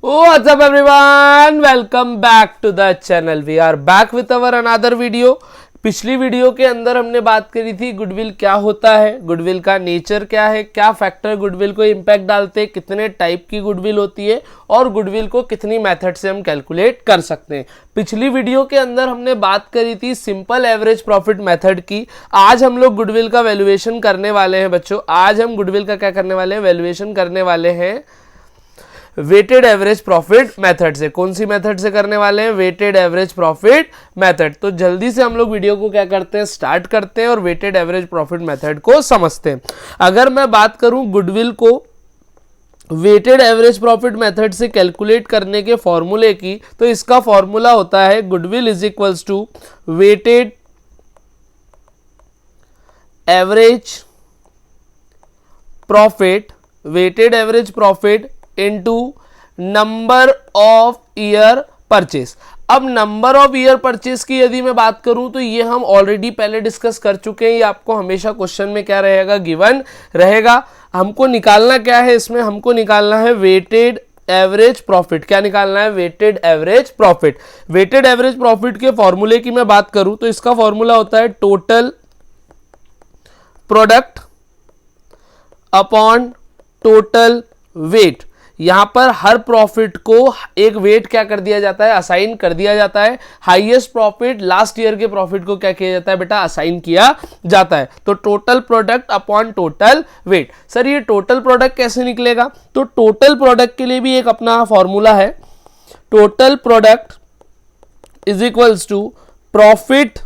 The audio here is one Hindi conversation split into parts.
What's up everyone? Welcome back to the channel. We are back with our another video. पिछली वीडियो के अंदर हमने बात करी थी गुडविल क्या होता है, गुडविल का नेचर क्या है, क्या फैक्टर गुडविल को इम्पैक्ट डालते हैं, कितने टाइप की गुडविल होती है और गुडविल को कितनी मेथड से हम कैलकुलेट कर सकते हैं। पिछली वीडियो के अंदर हमने बात करी थी सिंपल एवरेज प्रॉफिट मेथड की। आज हम लोग गुडविल का वैल्यूएशन करने वाले हैं बच्चों। आज हम गुडविल का क्या करने वाले हैं, वैल्यूएशन करने वाले हैं वेटेड एवरेज प्रॉफिट मेथड से। कौन सी मेथड से करने वाले हैं? Weighted average profit method. तो जल्दी से हम लोग वीडियो को क्या करते हैं, स्टार्ट करते हैं और वेटेड एवरेज प्रॉफिट मेथड को समझते हैं। अगर मैं बात करूं गुडविल को वेटेड एवरेज प्रॉफिट मेथड से कैलकुलेट करने के फॉर्मूले की, तो इसका फॉर्मूला होता है goodwill is equals to weighted average profit, weighted average profit into number of year purchase. अब नंबर ऑफ ईयर परचेस की यदि मैं बात करूं तो ये हम ऑलरेडी पहले डिस्कस कर चुके हैं। ये आपको हमेशा क्वेश्चन में क्या रहेगा, गिवन रहेगा। हमको निकालना क्या है इसमें, हमको निकालना है वेटेड एवरेज प्रॉफिट। क्या निकालना है? Weighted average profit. Weighted average profit के फॉर्मूले की मैं बात करूं तो इसका फॉर्मूला होता है total product upon total weight. यहां पर हर प्रॉफिट को एक वेट क्या कर दिया जाता है, असाइन कर दिया जाता है। हाईएस्ट प्रॉफिट लास्ट ईयर के प्रॉफिट को क्या किया जाता है बेटा, असाइन किया जाता है। तो total product upon total weight. Sir ये टोटल प्रोडक्ट कैसे निकलेगा? तो टोटल प्रोडक्ट के लिए भी एक अपना फॉर्मूला है। Total product is equals to profit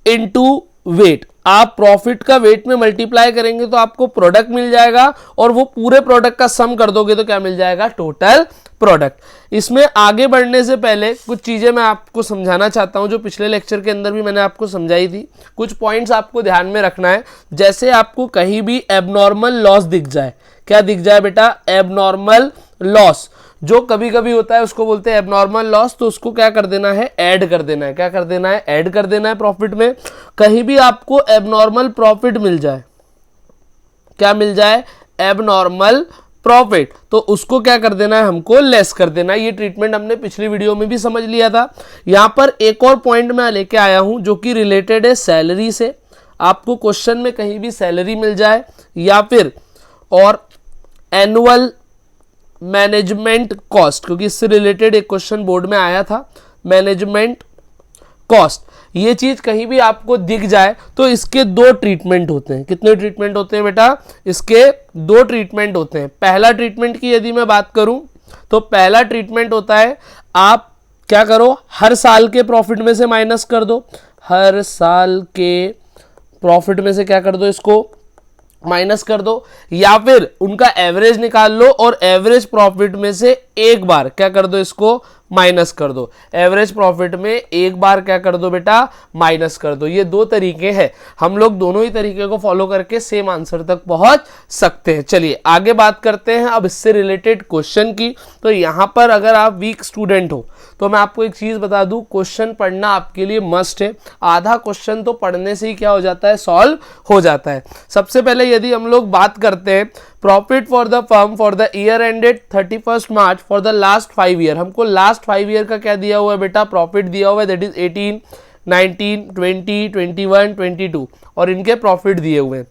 into weight. आप प्रॉफिट का वेट में मल्टीप्लाई करेंगे तो आपको प्रोडक्ट मिल जाएगा और वो पूरे प्रोडक्ट का सम कर दोगे तो क्या मिल जाएगा, टोटल प्रोडक्ट। इसमें आगे बढ़ने से पहले कुछ चीजें मैं आपको समझाना चाहता हूं जो पिछले लेक्चर के अंदर भी मैंने आपको समझाई थी। कुछ पॉइंट्स आपको ध्यान में रखना है। जैसे आपको कहीं भी एबनॉर्मल लॉस दिख जाए, क्या दिख जाए बेटा, एबनॉर्मल लॉस जो कभी कभी होता है उसको बोलते हैं एबनॉर्मल लॉस। तो उसको क्या कर देना है, ऐड कर देना है। क्या कर देना है, ऐड कर देना है प्रॉफिट में। कहीं भी आपको एबनॉर्मल प्रॉफिट मिल जाए, क्या मिल जाए, एबनॉर्मल प्रॉफिट, तो उसको क्या कर देना है, हमको लेस कर देना है। ये ट्रीटमेंट हमने पिछली वीडियो में भी समझ लिया था। यहां पर एक और पॉइंट मैं लेके आया हूं जो कि रिलेटेड है सैलरी से। आपको क्वेश्चन में कहीं भी सैलरी मिल जाए या फिर और एनुअल मैनेजमेंट कॉस्ट, क्योंकि इससे रिलेटेड एक क्वेश्चन बोर्ड में आया था, मैनेजमेंट कॉस्ट, ये चीज कहीं भी आपको दिख जाए तो इसके दो ट्रीटमेंट होते हैं। कितने ट्रीटमेंट होते हैं बेटा? इसके दो ट्रीटमेंट होते हैं। पहला ट्रीटमेंट की यदि मैं बात करूं तो पहला ट्रीटमेंट होता है, आप क्या करो, हर साल के प्रॉफिट में से माइनस कर दो। हर साल के प्रॉफिट में से क्या कर दो, इसको माइनस कर दो, या फिर उनका एवरेज निकाल लो और एवरेज प्रॉफिट में से एक बार क्या कर दो, इसको माइनस कर दो। एवरेज प्रॉफिट में एक बार क्या कर दो बेटा, माइनस कर दो। ये दो तरीके हैं। हम लोग दोनों ही तरीके को फॉलो करके सेम आंसर तक पहुंच सकते हैं। चलिए आगे बात करते हैं अब इससे रिलेटेड क्वेश्चन की। तो यहां पर अगर आप वीक स्टूडेंट हो तो मैं आपको एक चीज बता दूं, क्वेश्चन पढ़ना आपके लिए मस्ट है। आधा क्वेश्चन तो पढ़ने से ही क्या हो जाता है, सॉल्व हो जाता है। सबसे पहले यदि हम लोग बात करते हैं profit for the firm for the year ended 31 March for the last 5 year. हमको लास्ट 5 ईयर का क्या दिया हुआ है बेटा, प्रॉफिट दिया हुआ है, दैट इज 18, 19, 20, 21, 22 और इनके प्रॉफिट दिए हुए हैं।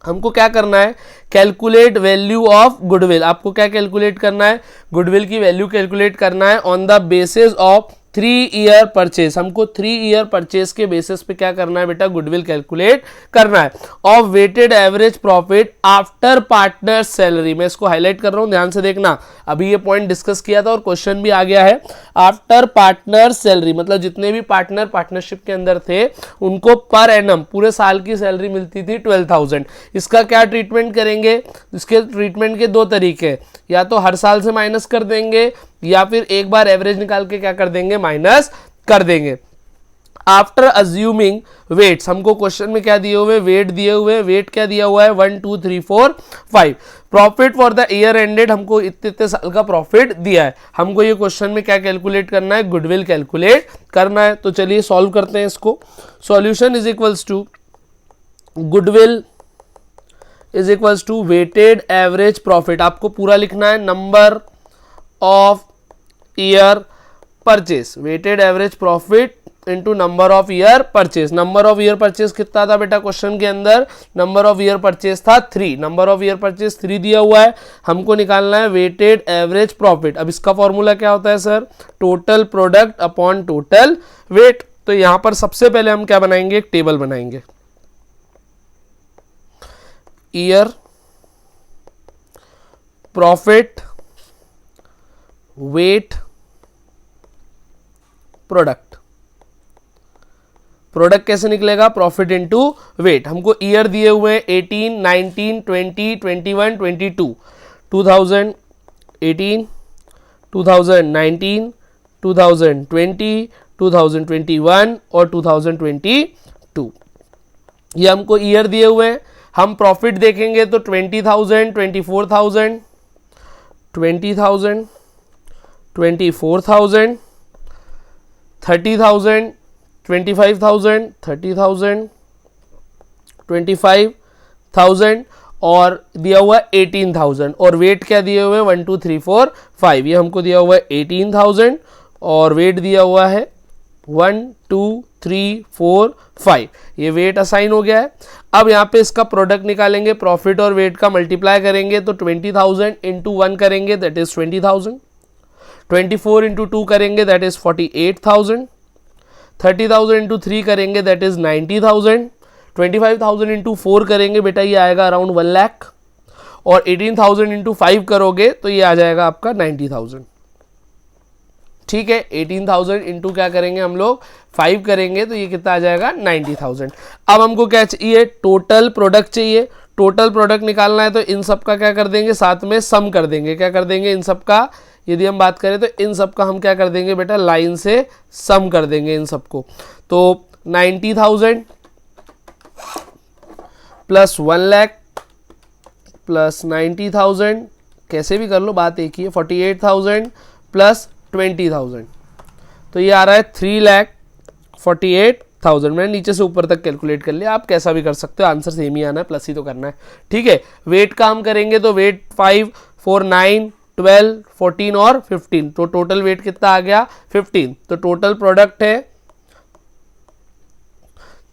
हमको क्या करना है, कैलकुलेट वैल्यू ऑफ गुडविल। आपको क्या कैलकुलेट करना है, गुडविल की वैल्यू कैलकुलेट करना है on the basis of 3 year purchase. हमको 3 ईयर परचेस के बेसिस पे क्या करना है बेटा, गुडविल कैलकुलेट करना है। Of weighted average profit after partner salary. मैं इसको हाईलाइट कर रहा हूं, ध्यान से देखना। अभी ये पॉइंट डिस्कस किया था और क्वेश्चन भी आ गया है। आफ्टर पार्टनर सैलरी मतलब जितने भी पार्टनर पार्टनरशिप के अंदर थे उनको पर एनम पूरे साल की सैलरी मिलती थी 12,000। इसका क्या ट्रीटमेंट करेंगे, इसके ट्रीटमेंट के दो तरीके, या तो हर साल से माइनस कर देंगे या फिर एक बार एवरेज निकाल के क्या कर देंगे, माइनस कर देंगे। आफ्टर अज्यूमिंग वेट्स, हमको क्वेश्चन में क्या दिए हुए, वेट दिए हुए। वेट क्या दिया हुआ है, 1 2 3 4 5। Profit for the year ended, हमको इतने साल का प्रॉफिट दिया है। हमको ये क्वेश्चन में क्या कैलकुलेट करना है, गुडविल कैलकुलेट करना है। तो चलिए सॉल्व करते हैं इसको। Solution is equals to goodwill is equals to weighted average profit. आपको पूरा लिखना है, number of year purchase, weighted average profit into number of year purchase. Number of year purchase कितना था बेटा क्वेश्चन के अंदर, नंबर ऑफ ईयर परचेस था 3, नंबर ऑफ ईयर परचेस 3 दिया हुआ है, हमको निकालना है वेटेड एवरेज प्रॉफिट। अब इसका फॉर्मूला क्या होता है sir, total product upon total weight. तो यहां पर सबसे पहले हम क्या बनाएंगे, एक टेबल बनाएंगे, year profit weight product. Product कैसे निकलेगा, प्रॉफिट इनटू वेट। हमको ईयर दिए हुए हैं 18, 19, 20, 21, 22, 2018, 2019, 2020, 2021 और 2022, ये हमको ईयर दिए हुए हैं। हम प्रॉफिट देखेंगे तो 20,000, 24,000, 20,000, 24,000, 30,000, 25,000, 30,000, 25,000 और दिया हुआ 18,000 और वेट क्या दिए हुए 1 2 3 4 5, ये हमको दिया हुआ है 18,000 और वेट दिया हुआ है 1 2 3 4 5, ये वेट असाइन हो गया है। अब यहाँ पे इसका प्रोडक्ट निकालेंगे, प्रॉफिट और वेट का मल्टीप्लाई करेंगे तो 20,000 इंटू 1 करेंगे दैट इज 20,000, 24 इंटू 2 करेंगे दैट इज 48,000, 30,000 इंटू 3 करेंगे दैट इज 90,000, 25,000 इंटू 4 करेंगे बेटा ये आएगा अराउंड 1 लाख और 18,000 इंटू 5 करोगे तो ये आ जाएगा आपका 90,000। ठीक है, 18,000 इंटू क्या करेंगे हम लोग 5 करेंगे तो ये कितना आ जाएगा 90,000। अब हमको क्या चाहिए, टोटल प्रोडक्ट चाहिए। टोटल प्रोडक्ट निकालना है तो इन सब का क्या कर देंगे, साथ में सम कर देंगे। क्या कर देंगे, इन सब का यदि हम बात करें तो इन सब का हम क्या कर देंगे बेटा, लाइन से सम कर देंगे इन सबको। तो 90,000 प्लस 1 लाख प्लस 90,000, कैसे भी कर लो बात एक ही है, 48,000 प्लस 20,000, तो ये आ रहा है 3,48,000। मैंने नीचे से ऊपर तक कैलकुलेट कर लिया, आप कैसा भी कर सकते हो, आंसर सेम ही आना है, प्लस ही तो करना है। ठीक है, वेट का हम करेंगे तो वेट 5 4 9 12 14 और 15, तो टोटल वेट कितना आ गया 15। तो टोटल प्रोडक्ट है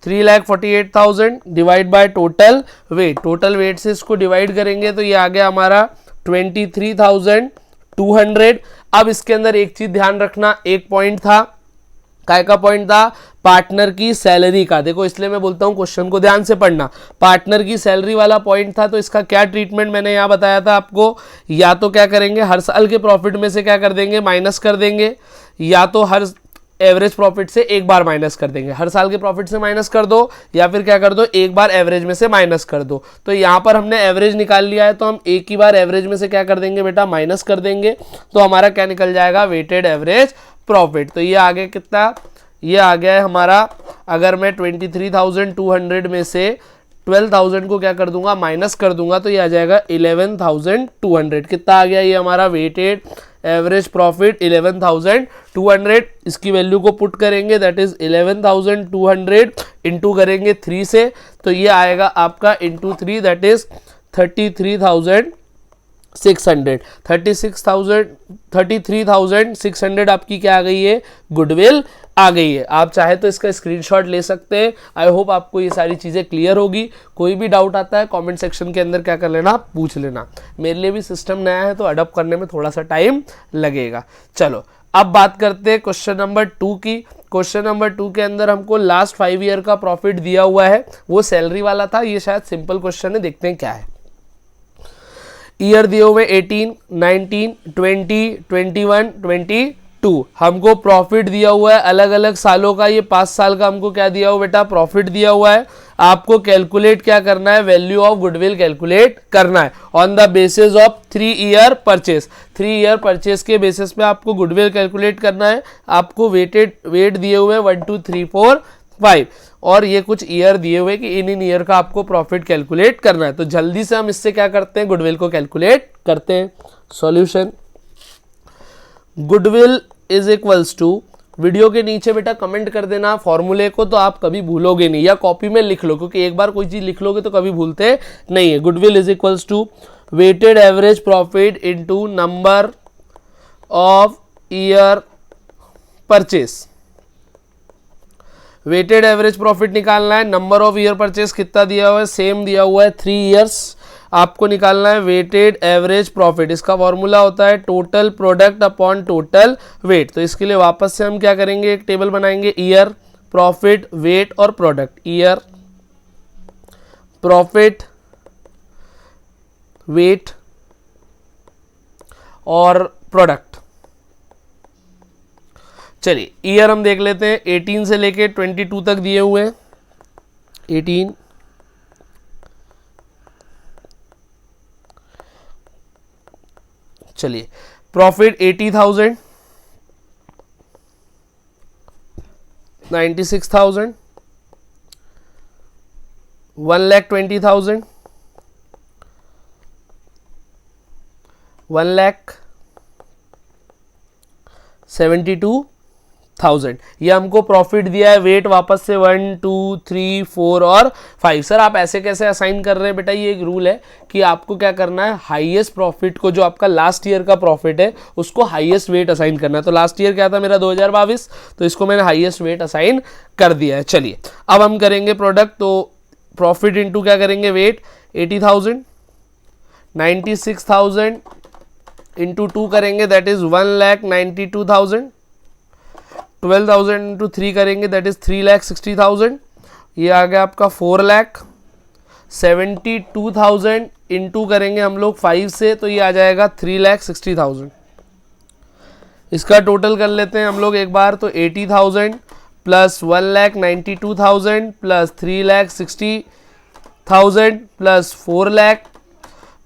3,48,000 divide by total weight. Total weight से इसको डिवाइड करेंगे तो ये आ गया हमारा 23,200। अब इसके अंदर एक चीज ध्यान रखना, एक पॉइंट था, काय का पॉइंट था, पार्टनर की सैलरी का। देखो इसलिए मैं बोलता हूं क्वेश्चन को ध्यान से पढ़ना, पार्टनर की सैलरी वाला पॉइंट था। तो इसका क्या ट्रीटमेंट मैंने यहां बताया था आपको, या तो क्या करेंगे हर साल के प्रॉफिट में से क्या कर देंगे, माइनस कर देंगे, या तो हर एवरेज प्रॉफिट से एक बार माइनस कर देंगे। हर साल के प्रॉफिट से माइनस कर दो या फिर क्या कर दो, एक बार एवरेज में से माइनस कर दो। तो यहाँ पर हमने एवरेज निकाल लिया है तो हम एक ही बार एवरेज में से क्या कर देंगे बेटा, माइनस कर देंगे। तो हमारा क्या निकल जाएगा, वेटेड एवरेज प्रॉफिट। तो ये आ गया कितना, ये आ गया है हमारा, अगर मैं 23,200 में से 12,000 को क्या कर दूंगा, माइनस कर दूंगा तो ये आ जाएगा 11,200। कितना आ गया ये हमारा वेटेड एवरेज प्रॉफिट 11,200। इसकी वैल्यू को पुट करेंगे दैट इज 11,200 इंटू करेंगे 3 से, तो ये आएगा आपका इंटू 3 दैट इज 33,600 आपकी क्या आ गई है, गुडविल आ गई है। आप चाहे तो इसका स्क्रीनशॉट ले सकते हैं। आई होप आपको ये सारी चीज़ें क्लियर होगी। कोई भी डाउट आता है कमेंट सेक्शन के अंदर क्या कर लेना, पूछ लेना। मेरे लिए भी सिस्टम नया है तो अडॉप्ट करने में थोड़ा सा टाइम लगेगा। चलो अब बात करते हैं क्वेश्चन नंबर 2 की। क्वेश्चन नंबर 2 के अंदर हमको लास्ट 5 ईयर का प्रॉफिट दिया हुआ है, वो सैलरी वाला था। ये शायद सिंपल क्वेश्चन है, देखते हैं क्या है। ईयर दिए हुए 18, 19, 20, 21, 22। हमको प्रॉफिट दिया हुआ है अलग अलग सालों का। ये 5 साल का हमको क्या दिया हुआ बेटा, प्रॉफिट दिया हुआ है। आपको कैलकुलेट क्या करना है, वैल्यू ऑफ गुडविल कैलकुलेट करना है on the basis of 3 year purchase. 3 year purchase के बेसिस पे आपको गुडविल कैलकुलेट करना है। आपको वेट दिए हुए 1 2 3 4 5 और ये कुछ ईयर दिए हुए कि इन ईयर का आपको प्रॉफिट कैलकुलेट करना है। तो जल्दी से हम इससे क्या करते हैं, गुडविल को कैलकुलेट करते हैं। Solution, goodwill is equals to, video के नीचे बेटा कमेंट कर देना फॉर्मूले को, तो आप कभी भूलोगे नहीं, या कॉपी में लिख लो, क्योंकि एक बार कोई चीज लिख लोगे तो कभी भूलते नहीं है। Goodwill is equals to weighted average profit into number of year purchase, weighted average profit निकालना है। नंबर ऑफ ईयर परचेस कितना दिया हुआ है, सेम दिया हुआ है 3 ईयर्स। आपको निकालना है वेटेड एवरेज प्रॉफिट। इसका फॉर्मूला होता है total product upon total weight. तो इसके लिए वापस से हम क्या करेंगे, एक टेबल बनाएंगे, ईयर, प्रॉफिट, वेट और प्रोडक्ट। ईयर, प्रॉफिट, वेट और प्रोडक्ट। चलिए ईयर हम देख लेते हैं, 18 से लेके 22 तक दिए हुए हैं। 18, चलिए प्रॉफिट 80,000, 96,000, 1,20,000, 1,72,000। ये हमको प्रॉफिट दिया है। वेट वापस से 1, 2, 3, 4 और 5। सर आप ऐसे कैसे असाइन कर रहे हैं? बेटा ये एक रूल है कि आपको क्या करना है, हाईएस्ट प्रॉफिट को, जो आपका लास्ट ईयर का प्रॉफिट है उसको हाईएस्ट वेट असाइन करना है। तो लास्ट ईयर क्या था मेरा 2022, तो इसको मैंने हाईएस्ट वेट असाइन कर दिया है। चलिए अब हम करेंगे प्रोडक्ट। तो प्रॉफिट इंटू क्या करेंगे, वेट, 80,000, 96,000 इंटू 2 करेंगे, दैट इज 1,92,000। 12,000 इंटू 3 करेंगे, दैट इज 3,60,000। ये आ गया आपका 4,72,000 इंटू करेंगे हम लोग 5 से, तो ये आ जाएगा 3,60,000। इसका टोटल कर लेते हैं हम लोग एक बार। तो 80,000 plus 1,92,000 plus 3,60,000 plus 4 lakh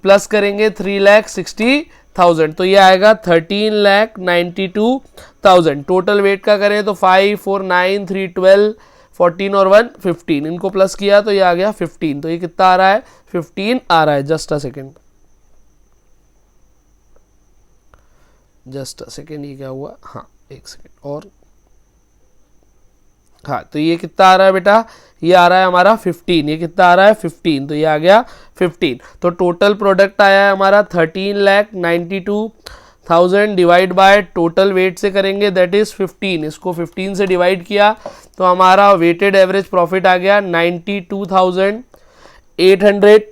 plus करेंगे 3,60,000, तो ये आएगा 13,92,000। टोटल वेट का करें तो 5, 4, 9, 3, 12, 14 और 1, 15। इनको प्लस किया तो ये आ गया 15। तो ये कितना आ रहा है, 15 आ रहा है। जस्ट अ सेकेंड, ये क्या हुआ, हाँ एक सेकेंड और, हाँ तो ये कितना आ रहा है बेटा, ये आ रहा है हमारा 15। ये कितना आ रहा है, 15। तो ये आ गया 15। तो टोटल प्रोडक्ट आया है हमारा 13,92,000 डिवाइड बाय टोटल वेट से करेंगे, दैट इज 15। इसको 15 से डिवाइड किया तो हमारा वेटेड एवरेज प्रॉफिट आ गया 92,800।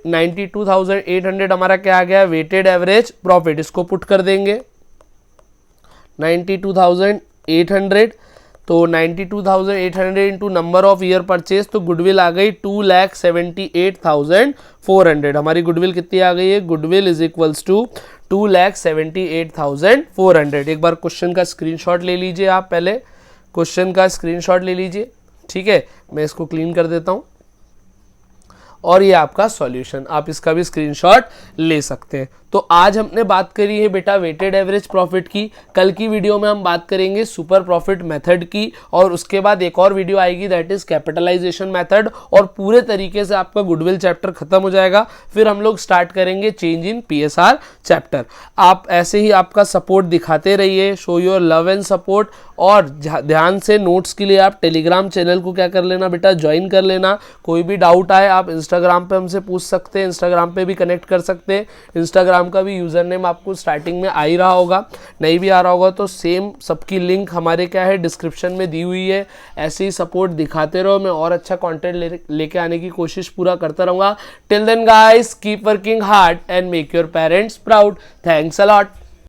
92,800 हमारा क्या आ गया, वेटेड एवरेज प्रॉफिट। इसको पुट कर देंगे 92,800। तो 92,800 into number of year purchase, तो गुडविल आ गई 2,78,400। हमारी गुडविल कितनी आ गई है, गुडविल इज इक्वल्स टू 2,78,400। एक बार क्वेश्चन का स्क्रीनशॉट ले लीजिए आप, पहले क्वेश्चन का स्क्रीनशॉट ले लीजिए, ठीक है। मैं इसको क्लीन कर देता हूँ और ये आपका सॉल्यूशन, आप इसका भी स्क्रीनशॉट ले सकते हैं। तो आज हमने बात करी है बेटा वेटेड एवरेज प्रॉफिट की। कल की वीडियो में हम बात करेंगे सुपर प्रॉफिट मेथड की, और उसके बाद एक और वीडियो आएगी दैट इज कैपिटलाइजेशन मेथड, और पूरे तरीके से आपका गुडविल चैप्टर खत्म हो जाएगा। फिर हम लोग स्टार्ट करेंगे चेंज इन पीएसआर चैप्टर। आप ऐसे ही आपका सपोर्ट दिखाते रहिए, show your love and support. और ध्यान से नोट्स के लिए आप टेलीग्राम चैनल को क्या कर लेना बेटा, ज्वाइन कर लेना। कोई भी डाउट आए आप इंस्टाग्राम पे हमसे पूछ सकते हैं, इंस्टाग्राम पे भी कनेक्ट कर सकते हैं। इंस्टाग्राम का भी यूज़र नेम आपको स्टार्टिंग में आ ही रहा होगा, नहीं भी आ रहा होगा तो सेम सबकी लिंक हमारे क्या है डिस्क्रिप्शन में दी हुई है। ऐसे ही सपोर्ट दिखाते रहो, मैं और अच्छा कंटेंट लेके आने की कोशिश पूरा करता रहूँगा। Till then guys keep working hard and make your parents proud. Thanks a lot.